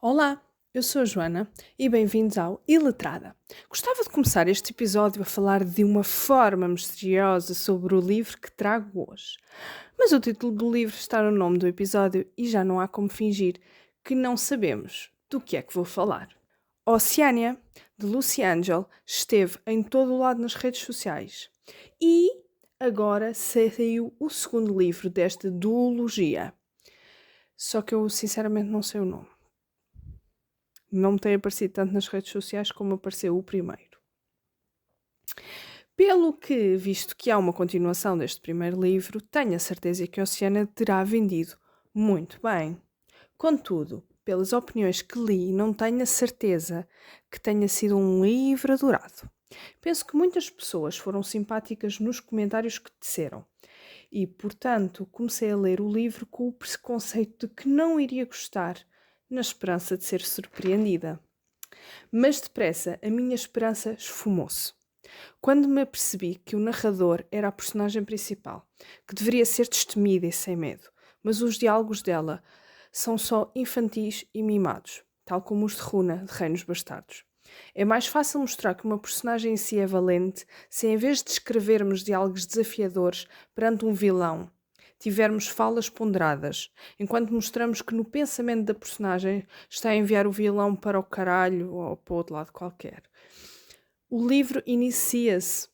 Olá, eu sou a Joana e bem-vindos ao Iletrada. Gostava de começar este episódio a falar de uma forma misteriosa sobre o livro que trago hoje. Mas o título do livro está no nome do episódio e já não há como fingir que não sabemos do que é que vou falar. Oceania, de Lucy Angel, esteve em todo o lado nas redes sociais. E agora saiu o segundo livro desta duologia. Só que eu sinceramente não sei o nome. Não me tem aparecido tanto nas redes sociais como apareceu o primeiro. Pelo que, visto que há uma continuação deste primeiro livro, tenho a certeza que a Oceana terá vendido muito bem. Contudo, pelas opiniões que li, não tenho a certeza que tenha sido um livro adorado. Penso que muitas pessoas foram simpáticas nos comentários que disseram e, portanto, comecei a ler o livro com o preconceito de que não iria gostar, na esperança de ser surpreendida. Mas depressa a minha esperança esfumou-se. Quando me apercebi que o narrador era a personagem principal, que deveria ser destemida e sem medo, mas os diálogos dela são só infantis e mimados, tal como os de Runa, de Reinos Bastardos. É mais fácil mostrar que uma personagem em si é valente se, em vez de escrevermos diálogos desafiadores perante um vilão, tivermos falas ponderadas, enquanto mostramos que no pensamento da personagem está a enviar o vilão para o caralho ou para o outro lado qualquer. O livro inicia-se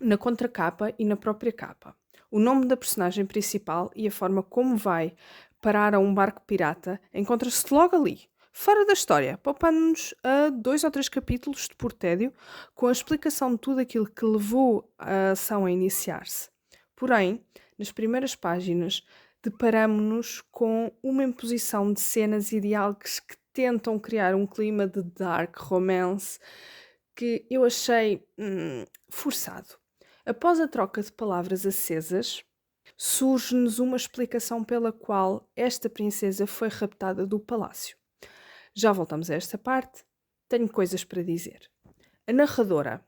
na contracapa e na própria capa. O nome da personagem principal e a forma como vai parar a um barco pirata encontra-se logo ali, fora da história, poupando-nos a 2 ou 3 capítulos de por tédio, com a explicação de tudo aquilo que levou a ação a iniciar-se. Porém, nas primeiras páginas, deparamo-nos com uma imposição de cenas e diálogos que tentam criar um clima de dark romance que eu achei forçado. Após a troca de palavras acesas, surge-nos uma explicação pela qual esta princesa foi raptada do palácio. Já voltamos a esta parte, tenho coisas para dizer. A narradora,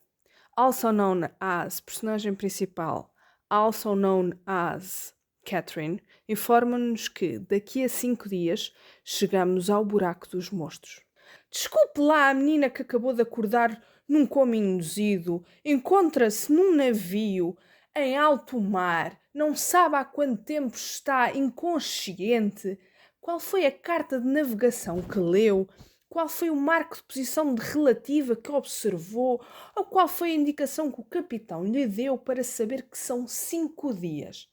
also known as personagem principal, also known as Catherine, informa-nos que daqui a 5 dias chegamos ao buraco dos monstros. Desculpe lá a menina que acabou de acordar num coma induzido, encontra-se num navio em alto mar, não sabe há quanto tempo está inconsciente. Qual foi a carta de navegação que leu? Qual foi o marco de posição de relativa que observou? Ou qual foi a indicação que o capitão lhe deu para saber que são 5 dias?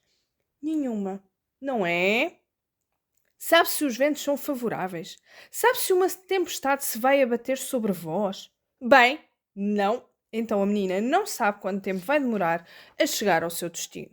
Nenhuma, não é? Sabe se os ventos são favoráveis? Sabe se uma tempestade se vai abater sobre vós? Bem, não. Então a menina não sabe quanto tempo vai demorar a chegar ao seu destino.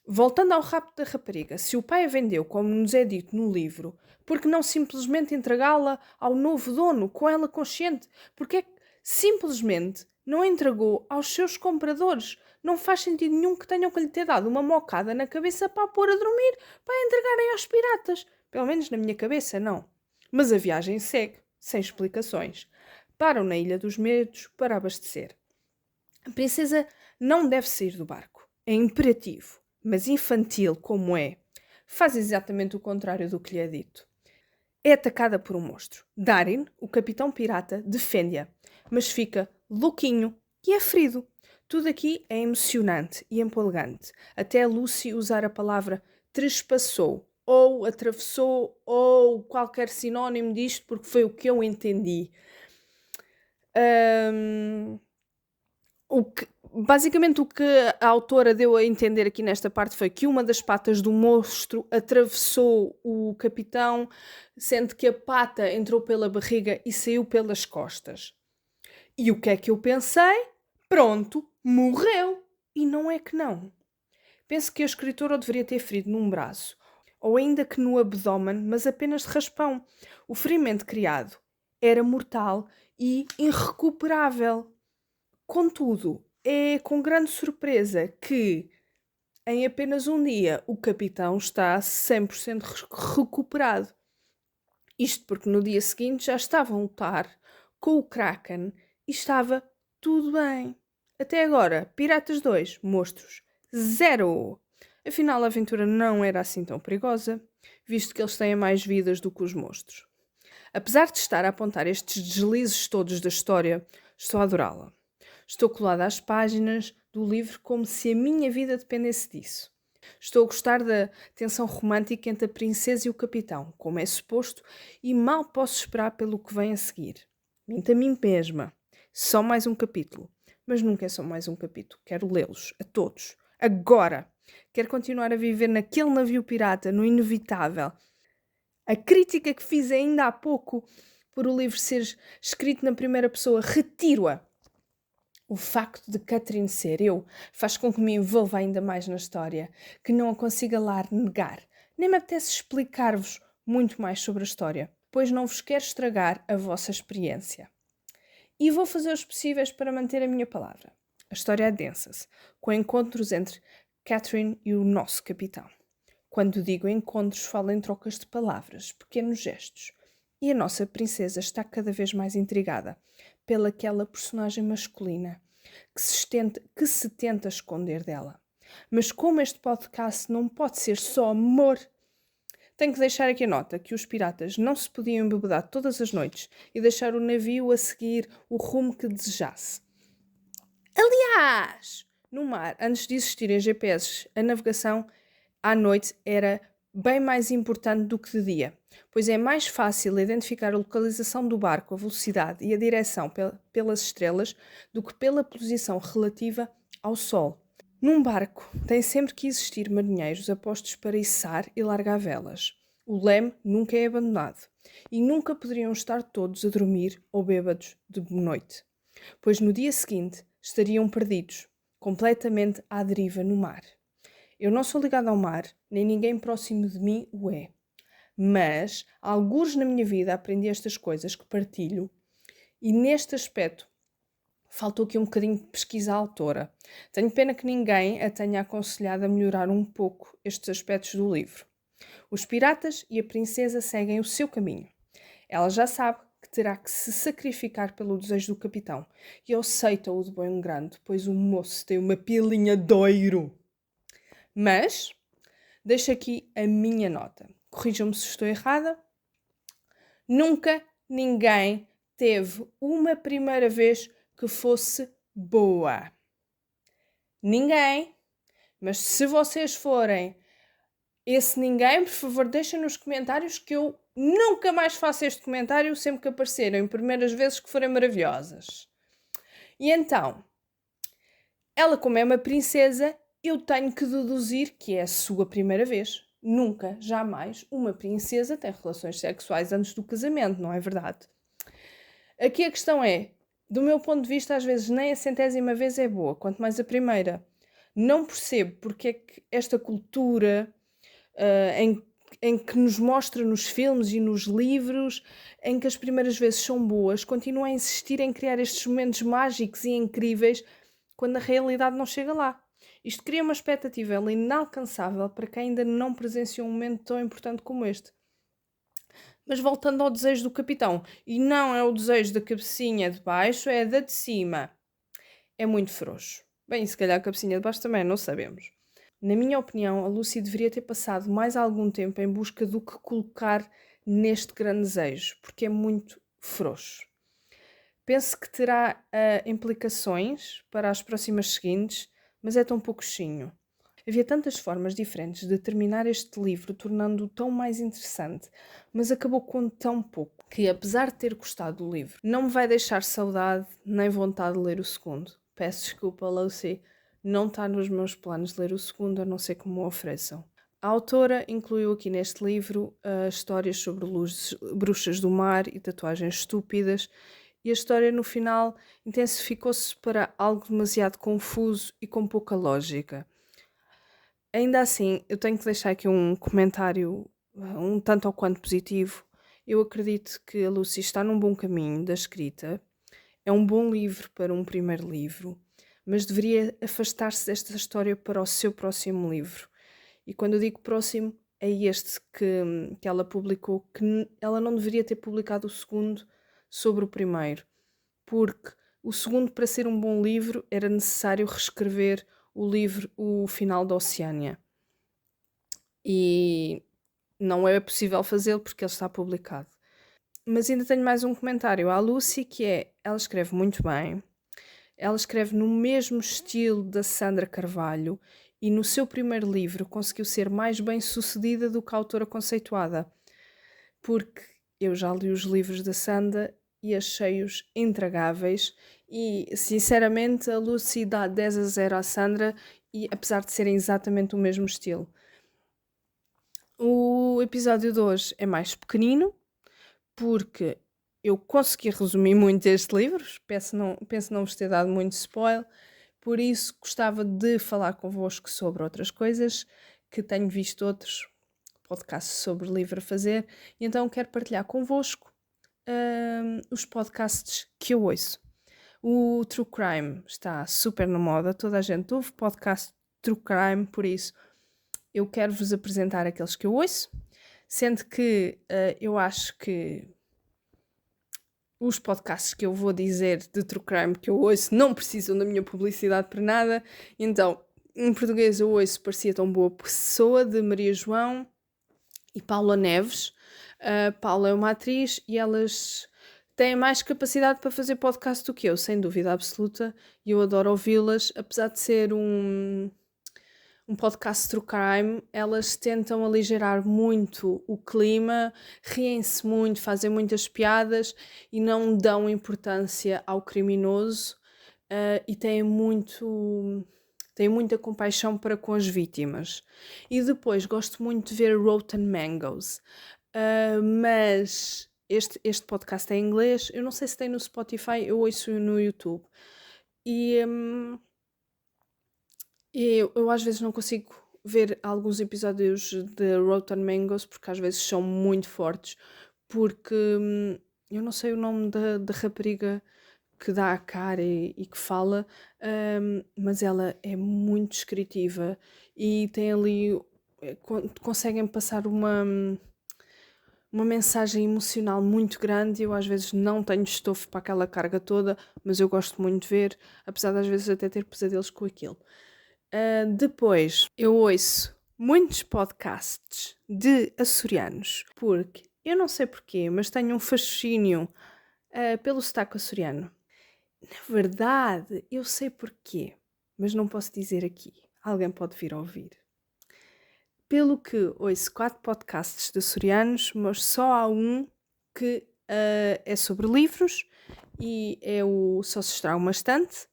Voltando ao rapto da rapariga, se o pai a vendeu, como nos é dito no livro, por que não simplesmente entregá-la ao novo dono, com ela consciente? Porque é que simplesmente não a entregou aos seus compradores? Não faz sentido nenhum que tenham que lhe ter dado uma mocada na cabeça para a pôr a dormir, para a entregarem aos piratas. Pelo menos na minha cabeça, não. Mas a viagem segue, sem explicações. Param na Ilha dos Medos para abastecer. A princesa não deve sair do barco. É imperativo, mas infantil como é, faz exatamente o contrário do que lhe é dito. É atacada por um monstro. Darin, o capitão pirata, defende-a, mas fica louquinho e é ferido. Tudo aqui é emocionante e empolgante, até Lucy usar a palavra trespassou, ou atravessou, ou qualquer sinónimo disto, porque foi o que eu entendi. Basicamente o que a autora deu a entender aqui nesta parte foi que uma das patas do monstro atravessou o capitão, sendo que a pata entrou pela barriga e saiu pelas costas. E o que é que eu pensei? Pronto, morreu! E não é que não. Penso que a escritora o deveria ter ferido num braço, ou ainda que no abdômen, mas apenas de raspão. O ferimento criado era mortal e irrecuperável. Contudo, é com grande surpresa que, em apenas um dia, o capitão está 100% recuperado. Isto porque no dia seguinte já estavam a lutar com o Kraken e estava tudo bem. Até agora, Piratas 2, monstros, 0. Afinal, a aventura não era assim tão perigosa, visto que eles têm mais vidas do que os monstros. Apesar de estar a apontar estes deslizes todos da história, estou a adorá-la. Estou colada às páginas do livro como se a minha vida dependesse disso. Estou a gostar da tensão romântica entre a princesa e o capitão, como é suposto, e mal posso esperar pelo que vem a seguir. Minto a mim mesma. Só mais um capítulo. Mas nunca é só mais um capítulo. Quero lê-los, a todos. Agora! Quero continuar a viver naquele navio pirata, no inevitável. A crítica que fiz ainda há pouco por o livro ser escrito na primeira pessoa, retiro-a. O facto de Catherine ser eu faz com que me envolva ainda mais na história, que não a consiga lá negar. Nem me apetece explicar-vos muito mais sobre a história, pois não vos quero estragar a vossa experiência. E vou fazer os possíveis para manter a minha palavra. A história adensa-se, com encontros entre Catherine e o nosso capitão. Quando digo encontros, falo em trocas de palavras, pequenos gestos. E a nossa princesa está cada vez mais intrigada pelaquela personagem masculina que se tenta esconder dela. Mas como este podcast não pode ser só amor, tenho que deixar aqui a nota que os piratas não se podiam embebedar todas as noites e deixar o navio a seguir o rumo que desejasse. Aliás, no mar, antes de existirem GPS, a navegação à noite era bem mais importante do que de dia, pois é mais fácil identificar a localização do barco, a velocidade e a direção pelas estrelas do que pela posição relativa ao Sol. Num barco, tem sempre que existir marinheiros apostos para içar e largar velas. O leme nunca é abandonado e nunca poderiam estar todos a dormir ou bêbados de noite, pois no dia seguinte estariam perdidos, completamente à deriva no mar. Eu não sou ligada ao mar, nem ninguém próximo de mim o é. Mas, algures na minha vida, aprendi estas coisas que partilho e neste aspecto faltou aqui um bocadinho de pesquisa à autora. Tenho pena que ninguém a tenha aconselhado a melhorar um pouco estes aspectos do livro. Os piratas e a princesa seguem o seu caminho. Ela já sabe que terá que se sacrificar pelo desejo do capitão e aceita-o de bom grado, pois o moço tem uma pilinha de ouro. Mas, deixo aqui a minha nota. Corrijam-me se estou errada. Nunca ninguém teve uma primeira vez que fosse boa. Ninguém. Mas se vocês forem esse ninguém, por favor, deixem nos comentários que eu nunca mais faço este comentário sempre que aparecerem, primeiras vezes que forem maravilhosas. E então, ela como é uma princesa, eu tenho que deduzir que é a sua primeira vez. Nunca, jamais, uma princesa tem relações sexuais antes do casamento, não é verdade? Aqui a questão é, do meu ponto de vista, às vezes nem a 100ª vez é boa, quanto mais a primeira. Não percebo porque é que esta cultura em que nos mostra nos filmes e nos livros, em que as primeiras vezes são boas, continua a insistir em criar estes momentos mágicos e incríveis quando a realidade não chega lá. Isto cria uma expectativa inalcançável para quem ainda não presenciou um momento tão importante como este. Mas voltando ao desejo do capitão, e não é o desejo da cabecinha de baixo, é da de cima. É muito frouxo. Bem, se calhar a cabecinha de baixo também, não sabemos. Na minha opinião, a Lucy deveria ter passado mais algum tempo em busca do que colocar neste grande desejo, porque é muito frouxo. Penso que terá implicações para as próximas seguintes, mas é tão pouquinho. Havia tantas formas diferentes de terminar este livro, tornando-o tão mais interessante, mas acabou com tão pouco, que apesar de ter gostado do livro, não me vai deixar saudade nem vontade de ler o segundo. Peço desculpa, Lucy, não está nos meus planos de ler o segundo, a não ser que me o ofereçam. A autora incluiu aqui neste livro histórias sobre luzes, bruxas do mar e tatuagens estúpidas, e a história no final intensificou-se para algo demasiado confuso e com pouca lógica. Ainda assim, eu tenho que deixar aqui um comentário um tanto ou quanto positivo. Eu acredito que a Lucy está num bom caminho da escrita. É um bom livro para um primeiro livro, mas deveria afastar-se desta história para o seu próximo livro. E quando eu digo próximo, é este que ela publicou, que ela não deveria ter publicado o segundo sobre o primeiro, porque o segundo, para ser um bom livro, era necessário reescrever o livro, o final da Oceânia. E não é possível fazê-lo porque ele está publicado. Mas ainda tenho mais um comentário à Lucy, que é, ela escreve muito bem, ela escreve no mesmo estilo da Sandra Carvalho e no seu primeiro livro conseguiu ser mais bem sucedida do que a autora conceituada, porque eu já li os livros da Sandra e achei-os intragáveis e, sinceramente, a Lucy dá 10-0 à Sandra, e apesar de serem exatamente o mesmo estilo. O episódio de hoje é mais pequenino, porque eu consegui resumir muito este livro, penso não vos ter dado muito spoiler, por isso gostava de falar convosco sobre outras coisas, que tenho visto outros podcasts sobre livro a fazer, e então quero partilhar convosco os podcasts que eu ouço. O True Crime está super na moda, toda a gente ouve podcast True Crime, por isso eu quero vos apresentar aqueles que eu ouço, sendo que eu acho que os podcasts que eu vou dizer de True Crime que eu ouço não precisam da minha publicidade para nada. Então, em português eu ouço Parecia Tão Boa Pessoa, de Maria João e Paula Neves. A Paula é uma atriz e elas têm mais capacidade para fazer podcast do que eu, sem dúvida absoluta, e eu adoro ouvi-las, apesar de ser um podcast True Crime. Elas tentam aligerar muito o clima, riem-se muito, fazem muitas piadas e não dão importância ao criminoso, e têm muita compaixão para com as vítimas. E depois gosto muito de ver Rotten Mangoes, mas este podcast é em inglês, eu não sei se tem no Spotify, eu ouço no YouTube. E eu às vezes não consigo ver alguns episódios de Rotten Mangoes porque às vezes são muito fortes, porque eu não sei o nome da rapariga que dá a cara e que fala, mas ela é muito descritiva e tem ali, conseguem passar uma mensagem emocional muito grande. Eu às vezes não tenho estofo para aquela carga toda, mas eu gosto muito de ver, apesar de às vezes até ter pesadelos com aquilo. Depois, eu ouço muitos podcasts de açorianos, porque eu não sei porquê, mas tenho um fascínio pelo sotaque açoriano. Na verdade, eu sei porquê, mas não posso dizer aqui. Alguém pode vir a ouvir. Pelo que ouço 4 podcasts de açorianos, mas só há um que é sobre livros e é o Só se estraga uma estante,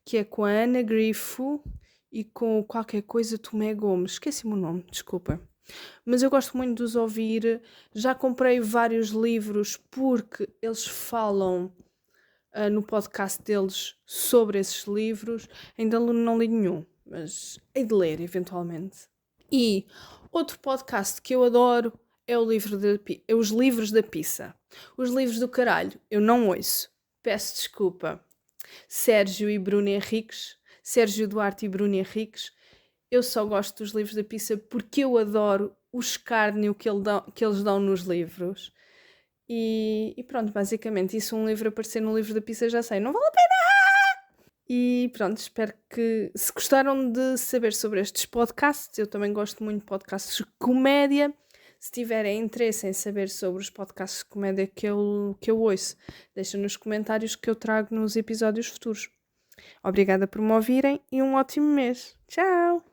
que é com a Ana Grifo e com qualquer coisa Tomé Gomes. Esqueci-me o nome, desculpa. Mas eu gosto muito de os ouvir. Já comprei vários livros porque eles falam no podcast deles sobre esses livros. Ainda não li nenhum, mas hei de ler eventualmente. E outro podcast que eu adoro é os livros da pizza. Os livros do caralho, eu não ouço. Peço desculpa. Sérgio Duarte e Bruno Henriques. Eu só gosto dos livros da pizza porque eu adoro o escárnio que eles dão nos livros. E pronto, basicamente, isso um livro aparecer no livro da pizza já sei, não vale a pena! E pronto, espero que, se gostaram de saber sobre estes podcasts, eu também gosto muito de podcasts de comédia. Se tiverem interesse em saber sobre os podcasts de comédia que eu ouço, deixem nos comentários que eu trago nos episódios futuros. Obrigada por me ouvirem e um ótimo mês. Tchau!